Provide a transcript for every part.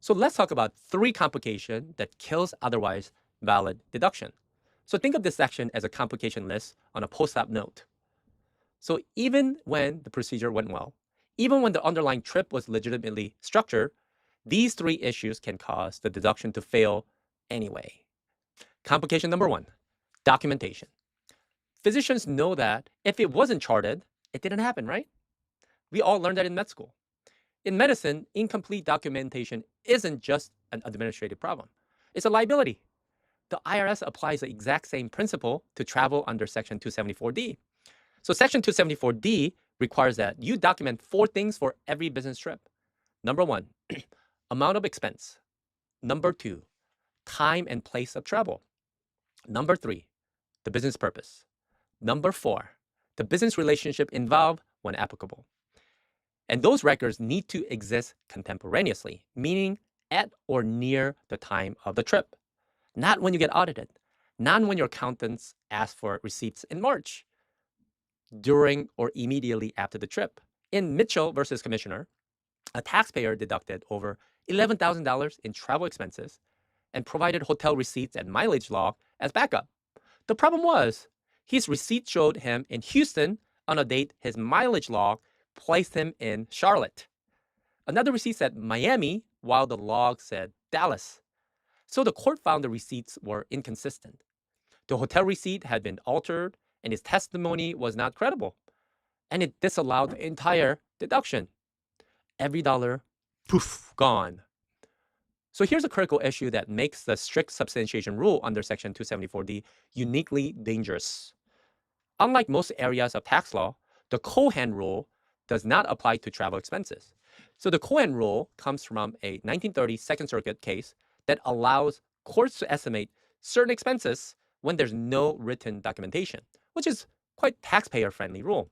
So let's talk about three complications that kills otherwise valid deduction. So think of this section as a complication list on a post-op note. So even when the procedure went well, even when the underlying trip was legitimately structured, these three issues can cause the deduction to fail anyway. Complication number one, documentation. Physicians know that if it wasn't charted, it didn't happen, right? We all learned that in med school. In medicine, incomplete documentation isn't just an administrative problem, it's a liability. The IRS applies the exact same principle to travel under Section 274D. So, Section 274D requires that you document four things for every business trip. Number one, amount of expense. Number two, time and place of travel. Number three, the business purpose. Number four, the business relationship involved when applicable. And those records need to exist contemporaneously, meaning at or near the time of the trip, not when you get audited, not when your accountants ask for receipts in March, during or immediately after the trip. In Mitchell versus Commissioner, a taxpayer deducted over $11,000 in travel expenses and provided hotel receipts and mileage log as backup. The problem was his receipt showed him in Houston on a date his mileage log placed him in Charlotte. Another receipt said Miami, while the log said Dallas. So the court found the receipts were inconsistent. The hotel receipt had been altered, and his testimony was not credible. And it disallowed the entire deduction. Every dollar, poof, gone. So here's a critical issue that makes the strict substantiation rule under Section 274D uniquely dangerous. Unlike most areas of tax law, the Cohen rule does not apply to travel expenses. So the Cohen rule comes from a 1930 Second Circuit case that allows courts to estimate certain expenses when there's no written documentation, which is quite taxpayer-friendly rule.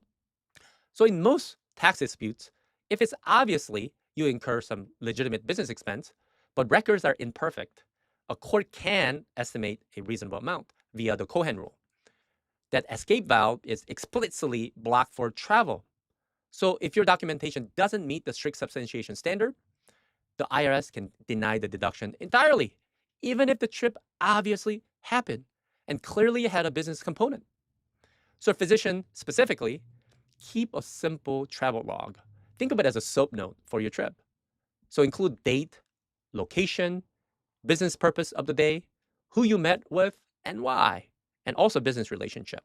So in most tax disputes, if it's obviously you incur some legitimate business expense, but records are imperfect, a court can estimate a reasonable amount via the Cohen rule. That escape valve is explicitly blocked for travel. So if your documentation doesn't meet the strict substantiation standard, the IRS can deny the deduction entirely, even if the trip obviously happened and clearly had a business component. So a physician specifically, keep a simple travel log. Think of it as a soap note for your trip. So include date, location, business purpose of the day, who you met with, and why, and also business relationship.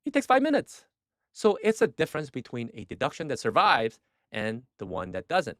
It takes 5 minutes. So it's a difference between a deduction that survives and the one that doesn't.